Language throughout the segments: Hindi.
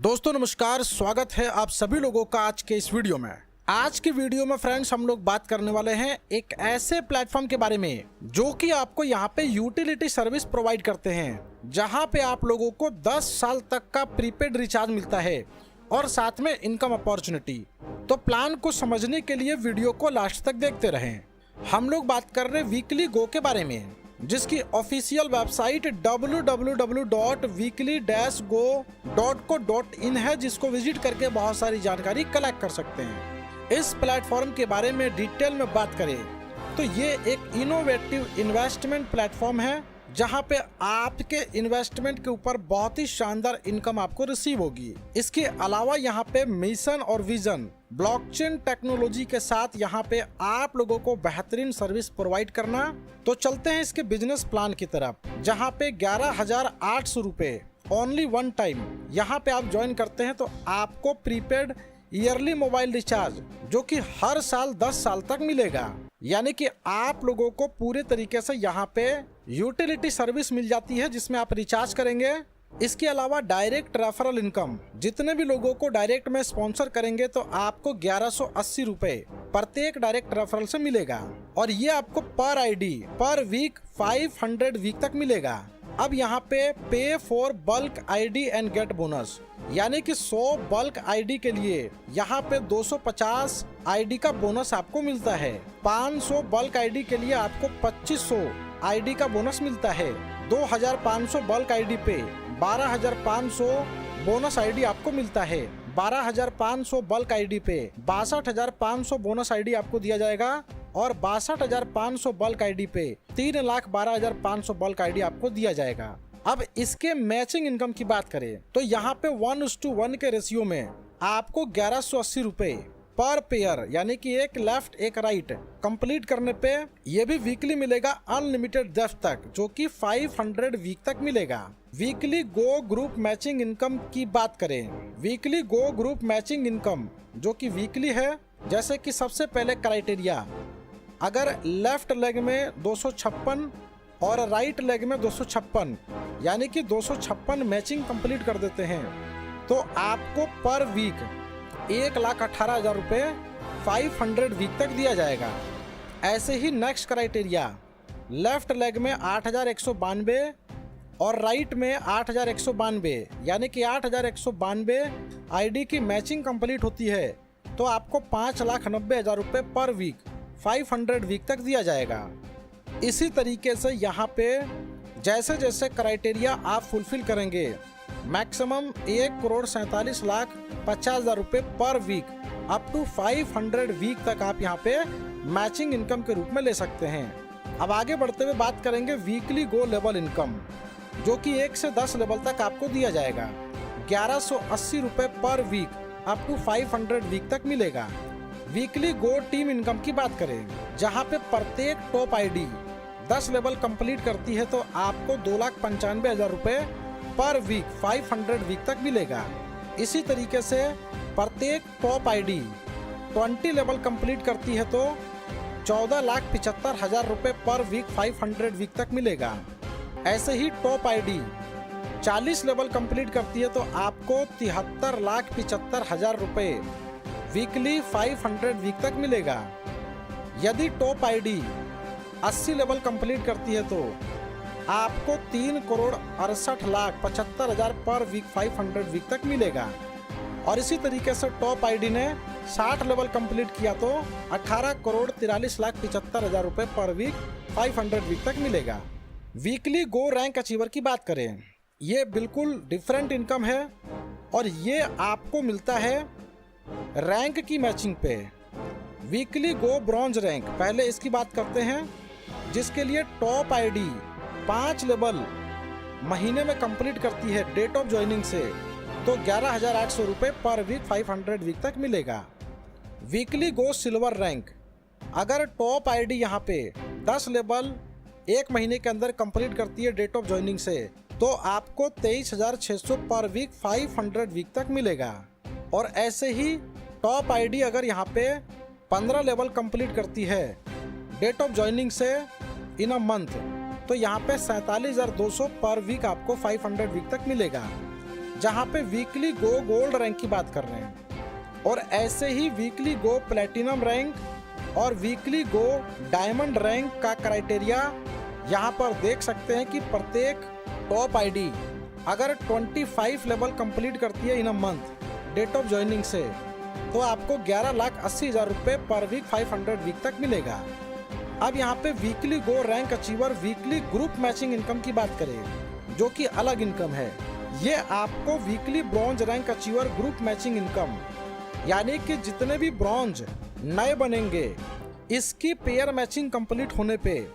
दोस्तों नमस्कार, स्वागत है आप सभी लोगों का आज के इस वीडियो में। आज की वीडियो में फ्रेंड्स हम लोग बात करने वाले हैं एक ऐसे प्लेटफॉर्म के बारे में जो कि आपको यहाँ पे यूटिलिटी सर्विस प्रोवाइड करते हैं, जहाँ पे आप लोगों को 10 साल तक का प्रीपेड रिचार्ज मिलता है और साथ में इनकम अपॉर्चुनिटी। तो प्लान को समझने के लिए वीडियो को लास्ट तक देखते रहें। हम लोग बात कर रहे हैं वीकली गो के बारे में, जिसकी ऑफिशियल वेबसाइट www.weekly-go.co.in है, जिसको विजिट करके बहुत सारी जानकारी कलेक्ट कर सकते हैं। इस प्लेटफॉर्म के बारे में डिटेल में बात करें तो ये एक इनोवेटिव इन्वेस्टमेंट प्लेटफॉर्म है, जहां पे आपके इन्वेस्टमेंट के ऊपर बहुत ही शानदार इनकम आपको रिसीव होगी। इसके अलावा यहाँ पे मिशन और विजन ब्लॉकचेन टेक्नोलॉजी के साथ यहाँ पे आप लोगों को बेहतरीन सर्विस प्रोवाइड करना। तो चलते हैं इसके बिजनेस प्लान की तरफ, जहाँ पे 11,800 रुपए ओनली वन टाइम यहाँ पे आप ज्वाइन करते हैं तो आपको प्रीपेड ईयरली मोबाइल रिचार्ज जो कि हर साल 10 साल तक मिलेगा। यानी कि आप लोगों को पूरे तरीके से यहाँ पे यूटिलिटी सर्विस मिल जाती है जिसमें आप रिचार्ज करेंगे। इसके अलावा डायरेक्ट रेफरल इनकम, जितने भी लोगों को डायरेक्ट में स्पॉन्सर करेंगे तो आपको 1180 रुपए प्रत्येक डायरेक्ट रेफरल से मिलेगा, और ये आपको पर आईडी पर वीक 500 वीक तक मिलेगा। अब यहाँ पे for bulk ID and gate bonus, यानी कि 100 बल्क आईडी के लिए यहाँ पे 250 आईडी का बोनस आपको मिलता है। 500 बल्क आईडी के लिए आपको 2500 आईडी का बोनस मिलता है। 2500 बल्क आईडी पे 12,500 बोनस आईडी आपको मिलता है। 12,500 बल्क आईडी पे 62,500 बोनस आईडी आपको दिया जाएगा, और 62,500 बल्क आईडी पे 3,12,500 बल्क आईडी आपको दिया जाएगा। अब इसके मैचिंग इनकम की बात करें तो यहाँ पे 1:1 के रेशियो में आपको 1180 रुपए पर पेयर, यानी कि एक लेफ्ट एक राइट कंप्लीट करने पे ये भी वीकली मिलेगा अनलिमिटेड डेप्थ तक, जो कि 500 वीक तक मिलेगा। वीकली गो ग्रुप मैचिंग इनकम की बात करें, वीकली गो ग्रुप मैचिंग इनकम जो कि वीकली है, जैसे कि सबसे पहले क्राइटेरिया, अगर लेफ्ट लेग में 256 और राइट लेग में 256, यानी कि 256 मैचिंग कंप्लीट कर देते हैं तो आपको पर वीक 1,18,000 रुपये 500 वीक तक दिया जाएगा। ऐसे ही नेक्स्ट क्राइटेरिया, लेफ्ट लेग में 8,192 और राइट में 8,192, यानी कि 8,192 आईडी की मैचिंग कंप्लीट होती है तो आपको 5,90,000 रुपये पर वीक 500 वीक तक दिया जाएगा। इसी तरीके से यहाँ पे जैसे जैसे क्राइटेरिया आप फुलफिल करेंगे, मैक्सिमम 1,47,50,000 रुपये per week up to 500 week तक आप यहाँ पे मैचिंग इनकम के रूप में ले सकते हैं। अब आगे बढ़ते हुए बात करेंगे वीकली गो लेवल इनकम, जो कि 1 से 10 लेवल तक आपको दिया जाएगा। 1180 रुपये per week up to 500 week तक मिलेगा। वीकली गो टीम इनकम की बात करें, जहां पे प्रत्येक टॉप आईडी 10 लेवल कंप्लीट करती है तो आपको 2,95,000 रुपये पर वीक 500 वीक तक मिलेगा। इसी तरीके से प्रत्येक टॉप आईडी 20 लेवल कंप्लीट करती है तो 14,75,000 रुपये पर वीक 500 वीक तक मिलेगा। ऐसे ही टॉप आईडी 40 लेवल कंप्लीट करती है तो आपको 73,75,000 रुपये वीकली 500 वीक तक मिलेगा। यदि टॉप आईडी 80 लेवल कंप्लीट करती है तो आपको 3,68,75,000 पर वीक 500 वीक तक मिलेगा। और इसी तरीके से टॉप आईडी ने 60 लेवल कंप्लीट किया तो 18,43,75,000 रुपये पर वीक 500 वीक तक मिलेगा। वीकली गो रैंक अचीवर की बात करें, ये बिल्कुल डिफरेंट इनकम है और ये आपको मिलता है रैंक की मैचिंग पे। वीकली गो ब्रॉन्ज रैंक, पहले इसकी बात करते हैं, जिसके लिए टॉप आईडी 5 लेवल महीने में कंप्लीट करती है डेट ऑफ ज्वाइनिंग से तो 11,800 रुपये पर वीक 500 वीक तक मिलेगा। वीकली गो सिल्वर रैंक, अगर टॉप आईडी यहाँ पे 10 लेवल 1 महीने के अंदर कंप्लीट करती है डेट ऑफ ज्वाइनिंग से तो आपको 23,600 पर वीक 500 वीक तक मिलेगा। और ऐसे ही टॉप आईडी अगर यहाँ पे 15 लेवल कंप्लीट करती है डेट ऑफ ज्वाइनिंग से इन अ मंथ तो यहाँ पे 47,200 पर वीक आपको 500 वीक तक मिलेगा। जहां पे वीकली गो गोल्ड रैंक की बात कर रहे हैं, और ऐसे ही वीकली गो प्लेटिनम रैंक और वीकली गो डायमंड रैंक का क्राइटेरिया यहाँ पर देख सकते हैं कि प्रत्येक टॉप आईडी अगर 25 लेवल कंप्लीट करती है in a month date of joining से, तो आपको 11,80,000 रुपये पर वीक 500 वीक तक मिलेगा। अब यहाँ पे weekly go rank achiever weekly group matching income की बात करें, जो कि अलग इनकम है। ये आपको weekly bronze rank achiever group matching income, यानी कि जितने भी ब्रॉन्ज नए बनेंगे इसकी पेयर मैचिंग कंप्लीट होने पे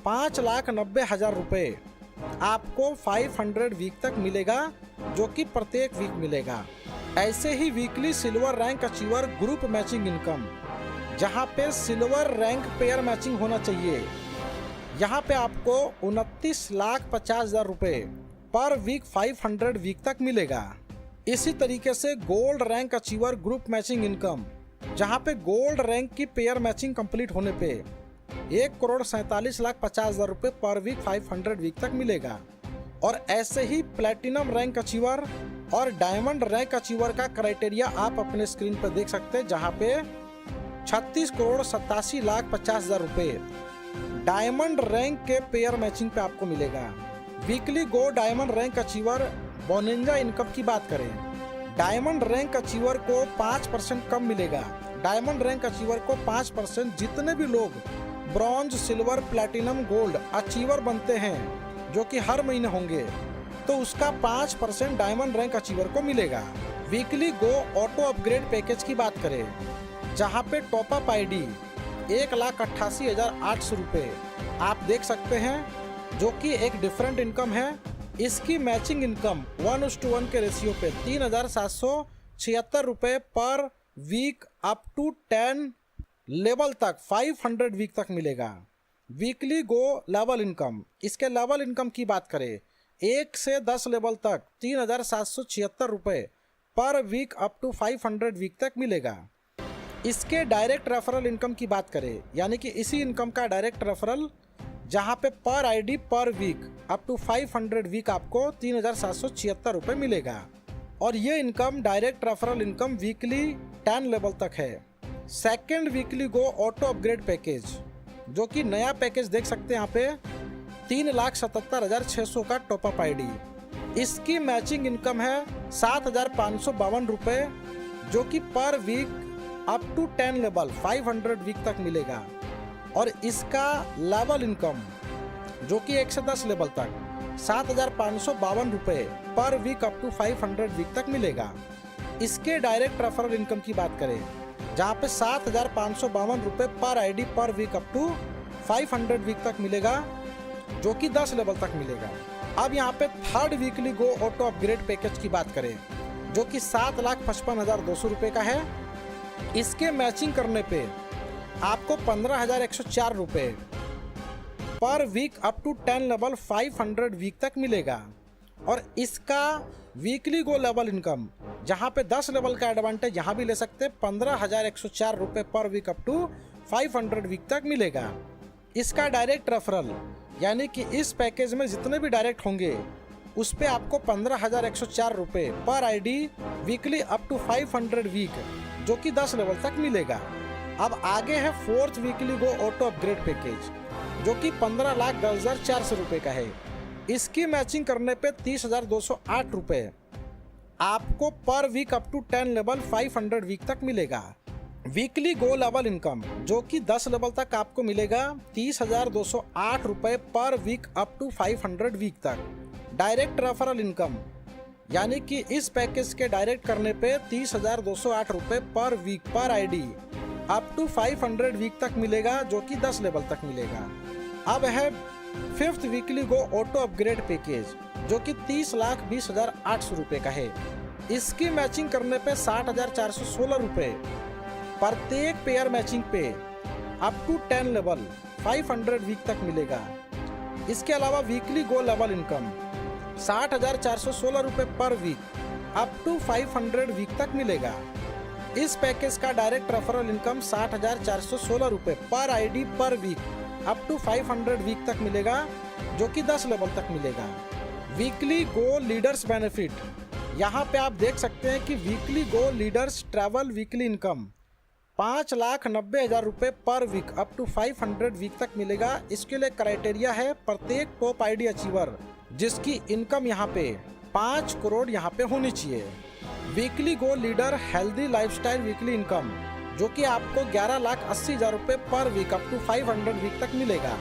5,90,000 रुपये आपको 500 वीक तक मिलेगा, जो कि प्रत्येक वीक मिलेगा। ऐसे ही weekly silver rank achiever group matching income, जहां पे सिल्वर रैंक पेयर मैचिंग होना चाहिए, यहाँ पे आपको 29,50,000 रुपये पर वीक 500 वीक तक मिलेगा। इसी तरीके से gold rank achiever group matching income, जहाँ पे गोल्ड रैंक की पेयर मैचिंग कंप्लीट होने पे 1,47,50,000 रुपये पर वीक 500 वीक तक मिलेगा। और ऐसे ही प्लेटिनम रैंक अचीवर और डायमंड रैंक अचीवर का क्राइटेरिया आप अपने स्क्रीन पर देख सकते हैं, जहाँ पे 36,87,50,000 रुपये डायमंड रैंक के पेयर मैचिंग पे आपको मिलेगा। वीकली गो diamond rank achiever bonanza income की बात करें, डायमंड रैंक अचीवर को 5% कम मिलेगा। डायमंड रैंक अचीवर को 5% जितने भी लोग bronze silver platinum gold achiever बनते हैं, जो कि हर महीने होंगे, तो उसका 5% डायमंड रैंक अचीवर को मिलेगा। Weekly go auto upgrade package की बात करें, जहां पे टॉप अप आईडी 1,88,800 रुपये आप देख सकते हैं, जो कि एक डिफरेंट इनकम है। इसकी मैचिंग इनकम 1:1 के रेशियो पे 3,776 रुपये per week up to 10 level तक 500 वीक तक मिलेगा। वीकली गो लेवल इनकम, इसके लेवल इनकम की बात करें 1 से 10 लेवल तक 3,776 रुपये per week up to 500 week तक मिलेगा। इसके डायरेक्ट रेफरल इनकम की बात करें, यानी कि इसी इनकम का डायरेक्ट रेफरल, जहाँ पे पर ID per week up to 500 week आपको 3,776 रुपये मिलेगा। और ये income direct referral income weekly 10 level तक है। Second weekly go auto upgrade package, जो कि नया पैकेज देख सकते हैं यहाँ पे 3,77,600 का टॉपअप आईडी। इसकी मैचिंग इनकम है 7,552 रुपये, जो कि per week up to 10 level 500 week तक मिलेगा। और इसका लेवल इनकम, जो कि 1 से 10 लेवल तक 7,552 रुपये per week up to 500 week तक मिलेगा। इसके डायरेक्ट रेफरल इनकम की बात करें, जहाँ पे 7,552 रुपये per ID per week up to 500 week तक मिलेगा, जो कि 10 लेवल तक मिलेगा। अब यहाँ पे third weekly go auto upgrade package की बात करें, जो कि 7,55,200 रुपये का है। इसके मैचिंग करने पे आपको 15,104 रुपये per week up to 10 level 500 week तक मिलेगा। और इसका वीकली गो लेवल इनकम, जहाँ पे 10 लेवल का एडवांटेज यहाँ भी ले सकते हैं, 15,104 रुपये per week up to 500 week तक मिलेगा। इसका डायरेक्ट रेफरल, यानी कि इस पैकेज में जितने भी डायरेक्ट होंगे उस पे आपको 15,104 रुपये per ID weekly up to 500 week, जो कि 10 लेवल तक मिलेगा। अब आगे है fourth weekly go auto upgrade package, जो कि 15,10,400 रुपये का है। इसकी मैचिंग करने पे 30,208 रुपये आपको per week up to 10 level 500 week तक मिलेगा। वीकली गो लेवल इनकम, जो कि 10 लेवल तक आपको मिलेगा 30,208 रुपये per week up to 500 week तक। डायरेक्ट रेफरल इनकम, यानी कि इस पैकेज के डायरेक्ट करने पे 30,208 रुपये पर वीक पर आईडी अप टू 500 वीक तक मिलेगा, जो कि 10 लेवल तक मिलेगा। अब है fifth weekly go auto upgrade package, जो कि 30,20,800 रुपये का है। इसकी मैचिंग करने पे 60,416 रुपये प्रत्येक पेयर मैचिंग पे अप टू 10 लेवल 500 वीक तक मिलेगा। इसके अलावा वीकली गो लेवल इनकम 60,416 रुपये per week up to 500 week तक मिलेगा। इस पैकेज का डायरेक्ट रेफरल इनकम 60,416 रुपये per ID per week up to 500 week तक मिलेगा, जो कि 10 लेवल तक मिलेगा। वीकली गो लीडर्स बेनिफिट, यहाँ पे आप देख सकते हैं कि weekly go leaders travel weekly income 5,90,000 रुपये per week up to 500 week तक मिलेगा। इसके लिए क्राइटेरिया है प्रत्येक टॉप आईडी अचीवर जिसकी इनकम यहाँ पे 5 करोड़ यहाँ पे होनी चाहिए। Weekly go leader healthy lifestyle weekly income जो कि आपको 11,80,000 रुपये per week up to 500 week तक मिलेगा।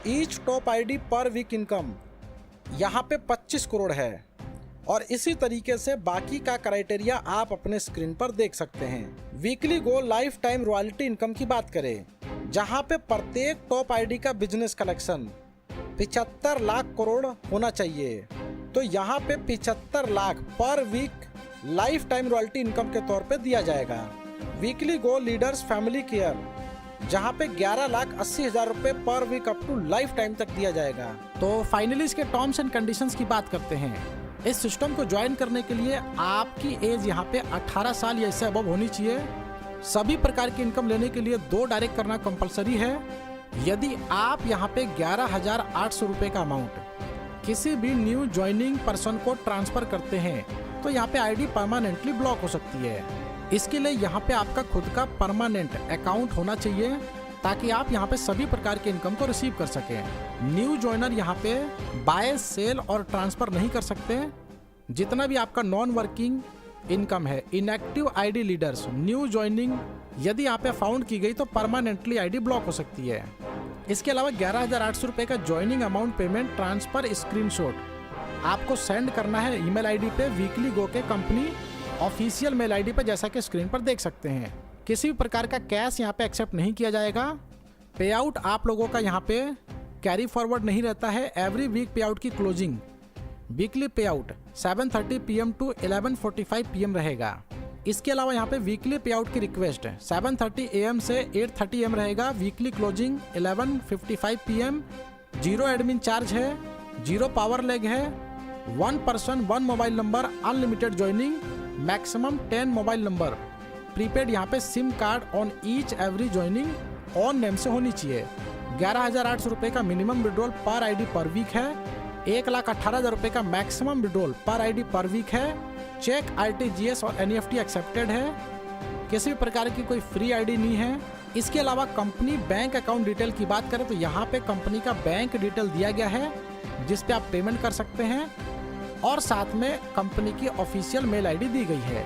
Each top ID per week income यहाँ पे 25 करोड़ है और इसी तरीके से बाकी का क्राइटेरिया आप अपने स्क्रीन पर देख सकते हैं। Weekly go life time royalty income की बात करें जहाँ पे प्रत्येक टॉप आईडी का बिजनेस कलेक्शन 75 लाख करोड़ होना चाहिए। तो यहाँ पे 75 lakh per week life time royalty income के तौर पे दिया जाएगा। Weekly go leaders family care जहाँ पे 11,80,000 रुपये per week up to life time तक दिया जाएगा। तो फाइनली इसके टर्म्स एंड कंडीशंस की बात करते हैं। इस सिस्टम को ज्वाइन करने के लिए आपकी एज यहाँ पे 18 साल या इससे अबव होनी चाहिए। सभी प्रकार की इनकम लेने के लिए 2 डायरेक्ट करना कंपलसरी है। यदि आप यहाँ पे 11,800 रुपये का अमाउंट किसी भी न्यू ज्वाइनिंग पर्सन को ट्रांसफर करते हैं तो यहाँ पे आईडी परमानेंटली ब्लॉक हो सकती है। इसके लिए यहाँ पे आपका खुद का परमानेंट अकाउंट होना चाहिए ताकि आप यहाँ पे सभी प्रकार के इनकम को रिसीव कर सकें। न्यू ज्वाइनर यहाँ पे बाय सेल और ट्रांसफर नहीं कर सकते। जितना भी आपका नॉन वर्किंग इनकम है, inactive ID leaders new joining यदि यहाँ पे फाउंड की गई तो परमानेंटली आईडी ब्लॉक हो सकती है। इसके अलावा 11,800 रुपये का joining amount payment transfer screenshot आपको सेंड करना है ईमेल आईडी पे वीकली गो के कंपनी ऑफिशियल मेल आईडी पे, जैसा कि स्क्रीन पर देख सकते हैं। किसी भी प्रकार का कैश यहाँ पे एक्सेप्ट नहीं किया जाएगा। पे आउट आप लोगों का यहाँ पे कैरी फॉरवर्ड नहीं रहता है। एवरी वीक पे आउट की क्लोजिंग वीकली पे आउट 7:30 PM टू 11:45 PM रहेगा। इसके अलावा यहाँ पे वीकली पे आउट की रिक्वेस्ट 7:30 AM से 8:30 AM रहेगा। Weekly closing 11:55 PM। 0 admin charge है, 0 पावर लेग है। 1 person 1 mobile number, unlimited joining, maximum 10 mobile number. Prepaid यहाँ पे SIM card on each every joining on name से होनी चाहिए। 11,800 रुपये का मिनिमम विड्रॉल पर आईडी पर वीक है। 1,18,000 रुपये का मैक्सिमम विड्रॉल पर आईडी पर वीक है। चेक, RTGS और NEFT एक्सेप्टेड है। किसी भी प्रकार की कोई फ्री आईडी नहीं है। इसके अलावा कंपनी बैंक अकाउंट डिटेल की बात करें तो यहाँ पे कंपनी का बैंक डिटेल दिया गया है जिस पे आप पेमेंट कर सकते हैं और साथ में कंपनी की ऑफिशियल मेल आईडी दी गई है।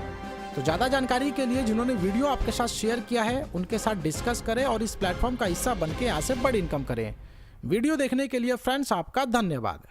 तो ज़्यादा जानकारी के लिए जिन्होंने वीडियो आपके साथ शेयर किया है उनके साथ डिस्कस करें और इस प्लेटफॉर्म का हिस्सा बन के यहाँ से बड़ी इनकम करें। वीडियो देखने के लिए फ्रेंड्स आपका धन्यवाद।